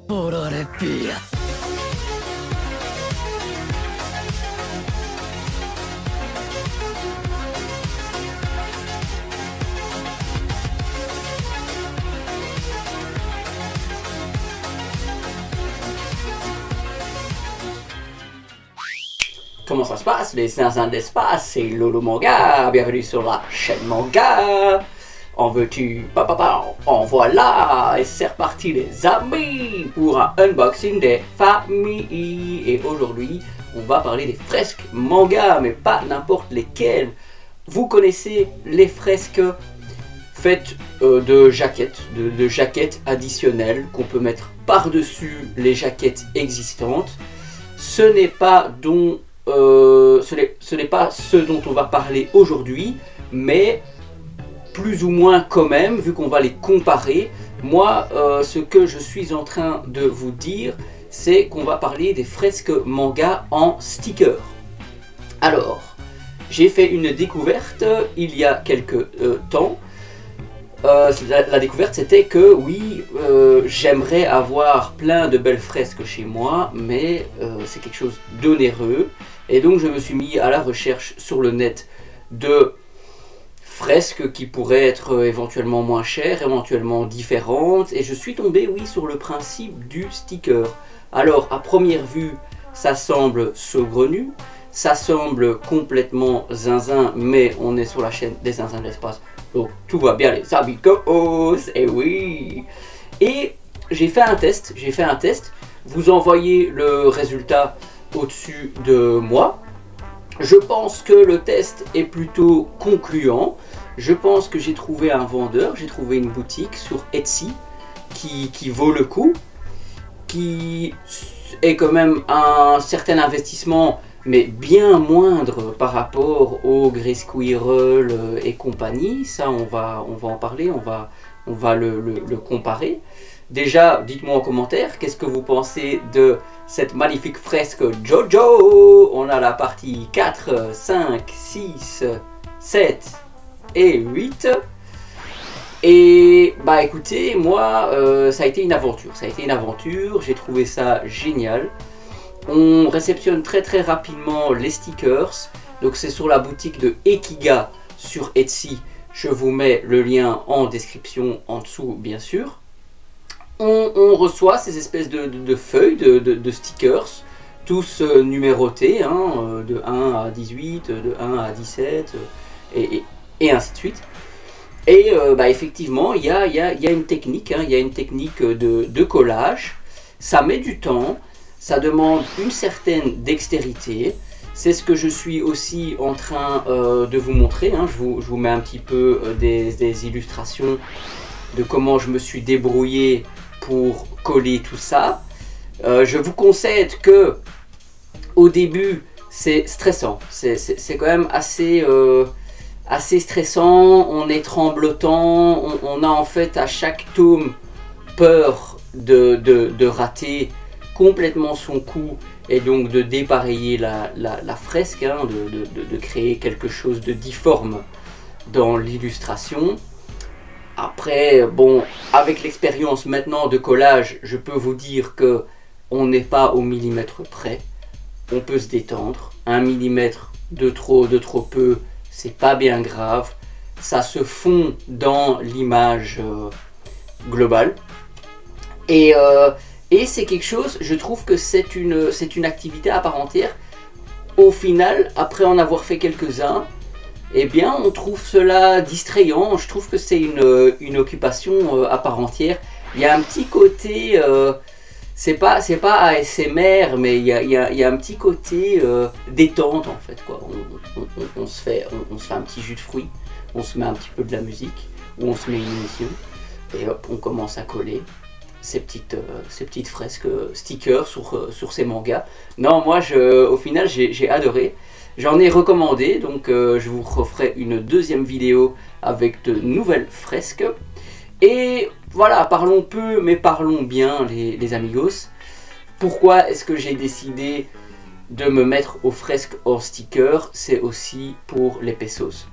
Pia. Comment ça se passe, les zinzins de l'espace? C'est Lolo Manga, bienvenue sur la chaîne Manga. En veux-tu? En voilà. Et c'est reparti les amis pour un unboxing des familles. Et aujourd'hui, on va parler des fresques manga, mais pas n'importe lesquelles. Vous connaissez les fresques faites de jaquettes, de jaquettes additionnelles qu'on peut mettre par-dessus les jaquettes existantes. Ce n'est pas ce dont on va parler aujourd'hui, mais plus ou moins quand même, vu qu'on va les comparer. Moi, ce que je suis en train de vous dire, c'est qu'on va parler des fresques manga en sticker. Alors, j'ai fait une découverte il y a quelques temps. La découverte, c'était que oui, j'aimerais avoir plein de belles fresques chez moi, mais c'est quelque chose d'onéreux. Et donc je me suis mis à la recherche sur le net de fresques qui pourraient être éventuellement moins chères, éventuellement différentes. Et je suis tombé, oui, sur le principe du sticker. Alors, à première vue, ça semble saugrenu, ça semble complètement zinzin, mais on est sur la chaîne des zinzins de l'espace. Donc tout va bien les amigos, et oui. Et j'ai fait un test, vous envoyez le résultat au-dessus de moi. Je pense que le test est plutôt concluant. Je pense que j'ai trouvé un vendeur, j'ai trouvé une boutique sur Etsy qui vaut le coup, qui est quand même un certain investissement, mais bien moindre par rapport au Grey Squirrel et compagnie. Ça, on va en parler, on va le comparer. Déjà, dites-moi en commentaire, qu'est-ce que vous pensez de cette magnifique fresque Jojo? On a la partie 4, 5, 6, 7 et 8. Et bah écoutez, moi, ça a été une aventure, j'ai trouvé ça génial. On réceptionne très rapidement les stickers, donc c'est sur la boutique de Ekiga sur Etsy. Je vous mets le lien en description en dessous, bien sûr. On reçoit ces espèces de feuilles de stickers, tous numérotés, hein, de 1 à 18, de 1 à 17, et ainsi de suite. Et bah, effectivement, il y a une technique, hein, il y a une technique de collage. Ça met du temps, ça demande une certaine dextérité. C'est ce que je suis aussi en train de vous montrer, hein. Je vous mets un petit peu des illustrations de comment je me suis débrouillé pour coller tout ça. Je vous concède que au début c'est stressant, c'est quand même assez stressant, on est tremblotant, on a en fait à chaque tome peur de rater complètement son coup et donc de dépareiller la fresque, hein, de créer quelque chose de difforme dans l'illustration. Après, bon, avec l'expérience maintenant de collage, je peux vous dire que on n'est pas au millimètre près. On peut se détendre. 1 millimètre de trop peu, c'est pas bien grave. Ça se fond dans l'image globale. Et c'est quelque chose, je trouve que c'est une activité à part entière. Au final, après en avoir fait quelques-uns, eh bien, on trouve cela distrayant. Je trouve que c'est une occupation à part entière. Il y a un petit côté, c'est pas ASMR, mais il y a un petit côté détente en fait, quoi. On se fait un petit jus de fruits, on se met un petit peu de la musique, ou on se met une émission, et hop, on commence à coller ces petites fresques stickers sur ces mangas. Non, moi, au final, j'ai adoré. J'en ai recommandé, donc je vous referai une deuxième vidéo avec de nouvelles fresques. Et voilà, parlons peu, mais parlons bien, les amigos. Pourquoi est-ce que j'ai décidé de me mettre aux fresques hors sticker? C'est aussi pour les pesos.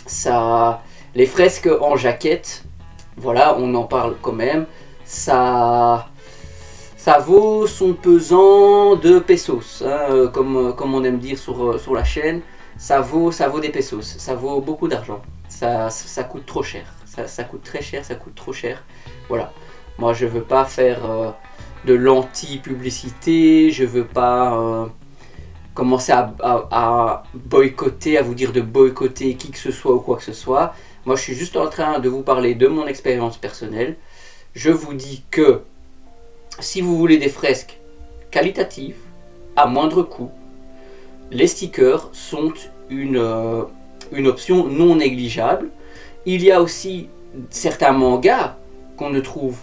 Ça, les fresques en jaquette, voilà, on en parle quand même. Ça ça vaut son pesant de pesos, hein, comme on aime dire sur la chaîne. Ça vaut des pesos, ça vaut beaucoup d'argent. Ça coûte trop cher, ça coûte très cher, ça coûte trop cher. Voilà, moi je veux pas faire de l'anti-publicité, je veux pas commencer à boycotter, à vous dire de boycotter qui que ce soit ou quoi que ce soit. Moi je suis juste en train de vous parler de mon expérience personnelle. Je vous dis que si vous voulez des fresques qualitatives, à moindre coût, les stickers sont une option non négligeable. Il y a aussi certains mangas qu'on ne trouve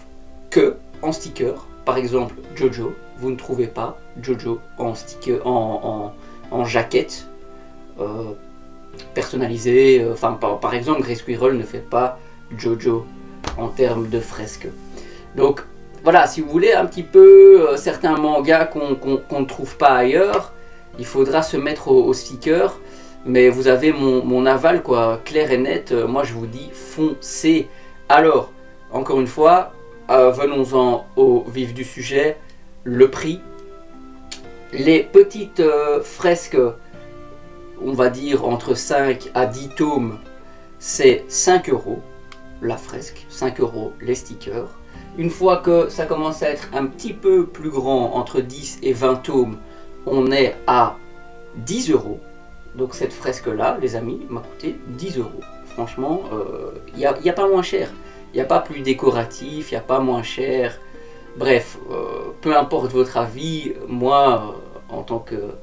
que en sticker. Par exemple, Jojo, vous ne trouvez pas Jojo en sticker, en jaquette personnalisée. Enfin, par exemple, Grey Squirrel ne fait pas Jojo en termes de fresques. Donc voilà, si vous voulez un petit peu certains mangas qu'on ne trouve pas ailleurs, il faudra se mettre au sticker. Mais vous avez mon aval, quoi, clair et net. Moi je vous dis foncez. Alors, encore une fois, venons-en au vif du sujet. Le prix. Les petites fresques, on va dire entre 5 à 10 tomes, c'est 5 € la fresque, 5 € les stickers. Une fois que ça commence à être un petit peu plus grand, entre 10 et 20 tomes, on est à 10 €. Donc cette fresque-là, les amis, m'a coûté 10 €. Franchement, il n'y a pas moins cher. Il n'y a pas plus décoratif, il n'y a pas moins cher. Bref, peu importe votre avis, moi, en tant que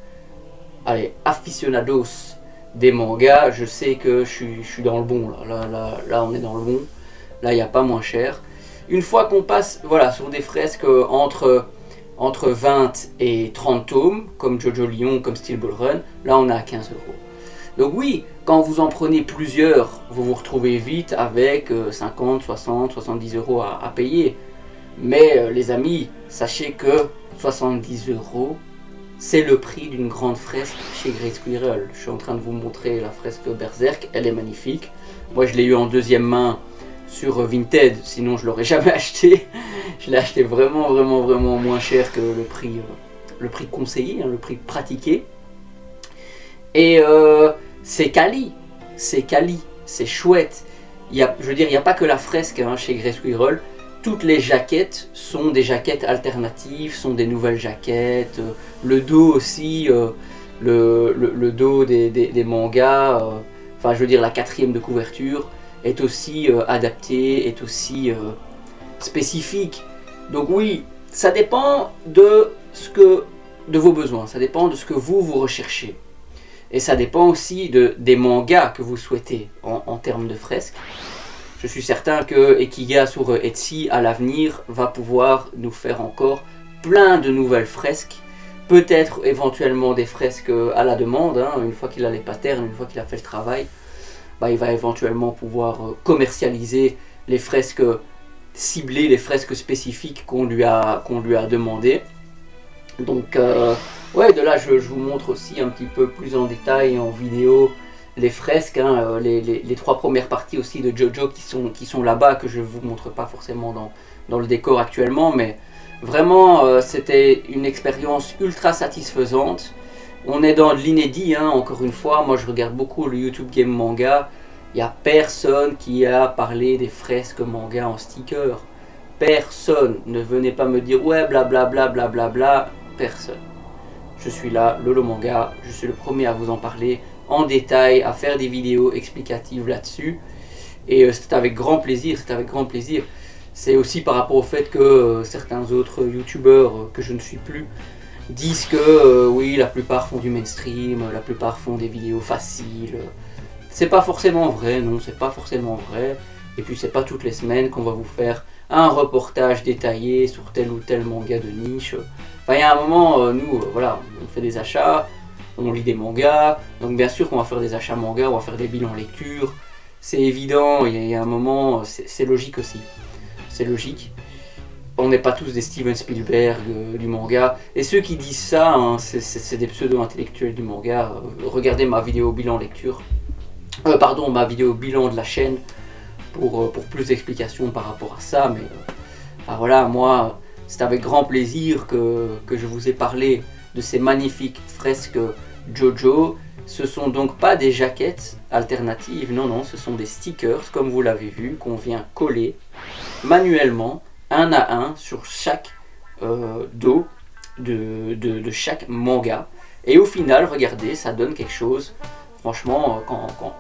aficionados des mangas, je sais que je suis dans le bon. Là, on est dans le bon. Là, il n'y a pas moins cher. Une fois qu'on passe voilà, sur des fresques entre 20 et 30 tomes, comme Jojo Lion, comme Steel Ball Run, là on est à 15 €. Donc oui, quand vous en prenez plusieurs, vous vous retrouvez vite avec 50, 60, 70 € à payer. Mais les amis, sachez que 70 €, c'est le prix d'une grande fresque chez Grey Squirrel. Je suis en train de vous montrer la fresque Berserk, elle est magnifique. Moi je l'ai eu en deuxième main sur Vinted, sinon je l'aurais jamais acheté. Je l'ai acheté vraiment moins cher que le prix conseillé, hein, le prix pratiqué. Et c'est quali, c'est chouette. Je veux dire, il n'y a pas que la fresque hein, chez Grey Squirrel. Toutes les jaquettes sont des jaquettes alternatives, sont des nouvelles jaquettes. Le dos aussi, le dos des mangas, enfin je veux dire la 4e de couverture, est aussi adapté, est aussi spécifique. Donc oui, ça dépend de vos besoins, ça dépend de ce que vous recherchez. Et ça dépend aussi des mangas que vous souhaitez en termes de fresques. Je suis certain que Ekiga sur Etsy à l'avenir va pouvoir nous faire encore plein de nouvelles fresques. Peut-être éventuellement des fresques à la demande, hein, une fois qu'il a les patterns, une fois qu'il a fait le travail. Bah, il va éventuellement pouvoir commercialiser les fresques ciblées, les fresques spécifiques qu'on lui a demandé. Donc ouais, de là je vous montre aussi un petit peu plus en détail en vidéo les fresques, hein, les 3 premières parties aussi de Jojo qui sont là-bas, que je ne vous montre pas forcément dans le décor actuellement, mais vraiment c'était une expérience ultra satisfaisante. On est dans de l'inédit, hein, encore une fois. Moi je regarde beaucoup le YouTube Game Manga. Il n'y a personne qui a parlé des fresques manga en sticker. Personne. Ne venez pas me dire ouais blablabla blablabla. Personne. Je suis là, Lolo Manga. Je suis le premier à vous en parler en détail, à faire des vidéos explicatives là-dessus. Et c'est avec grand plaisir, C'est aussi par rapport au fait que certains autres youtubeurs que je ne suis plus disent que oui, la plupart font du mainstream, la plupart font des vidéos faciles. C'est pas forcément vrai, non, c'est pas forcément vrai. Et puis c'est pas toutes les semaines qu'on va vous faire un reportage détaillé sur tel ou tel manga de niche. Enfin, il y a un moment, nous, voilà, on fait des achats, on lit des mangas, donc bien sûr qu'on va faire des achats mangas, on va faire des bilans lecture. C'est évident, il y a un moment, c'est logique aussi. C'est logique. On n'est pas tous des Steven Spielberg du manga. Et ceux qui disent ça, hein, c'est des pseudo-intellectuels du manga. Regardez ma vidéo bilan lecture. Pardon, ma vidéo bilan de la chaîne pour plus d'explications par rapport à ça. Mais voilà, moi, c'est avec grand plaisir que je vous ai parlé de ces magnifiques fresques Jojo. Ce sont donc pas des jaquettes alternatives, non, non, ce sont des stickers, comme vous l'avez vu, qu'on vient coller manuellement, un à un, sur chaque dos de chaque manga. Et au final, regardez, ça donne quelque chose. Franchement,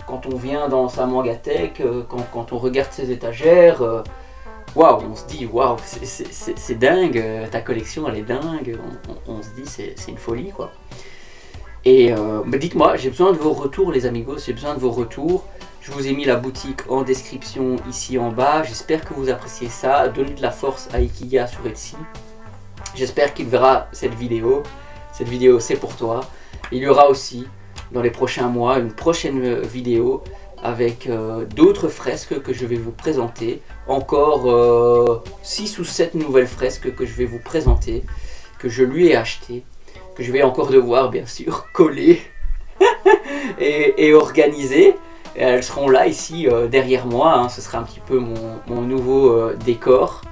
quand on vient dans sa mangathèque, quand on regarde ses étagères, waouh, on se dit, waouh, c'est dingue, ta collection elle est dingue, on se dit, c'est une folie quoi. Et dites-moi, j'ai besoin de vos retours les amigos, j'ai besoin de vos retours. Je vous ai mis la boutique en description ici en bas, j'espère que vous appréciez ça. Donnez de la force à Ikiga sur Etsy. J'espère qu'il verra cette vidéo c'est pour toi. Il y aura aussi dans les prochains mois une prochaine vidéo avec d'autres fresques que je vais vous présenter. Encore 6 ou 7 nouvelles fresques que je vais vous présenter, que je lui ai achetées, que je vais encore devoir bien sûr coller et organiser. Et elles seront là ici derrière moi, hein. Ce sera un petit peu mon nouveau décor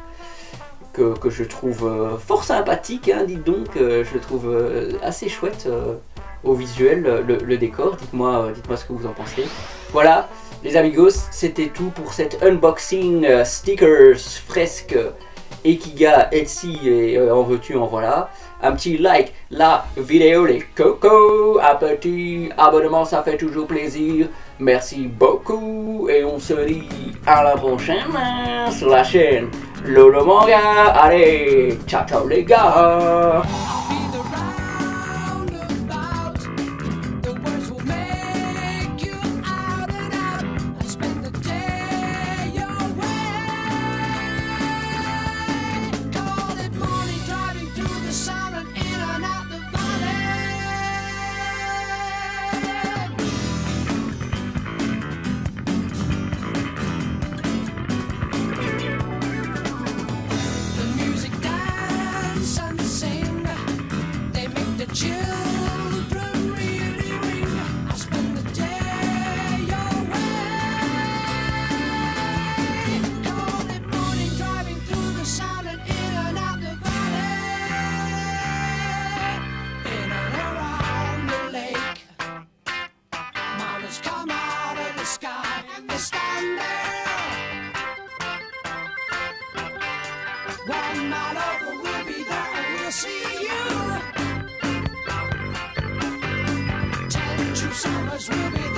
que je trouve fort sympathique, hein, dites donc, je le trouve assez chouette au visuel, le décor. Dites-moi ce que vous en pensez. Voilà les amigos, c'était tout pour cet unboxing stickers, fresques, Ikiga, Etsy et en veux-tu en voilà. Un petit like la vidéo les cocos, un petit abonnement ça fait toujours plaisir. Merci beaucoup et on se dit à la prochaine sur la chaîne Lolo Manga. Allez, ciao ciao les gars. Come out of the sky and they stand there. One night over, we'll be there and we'll see you. 10 true summers will be there.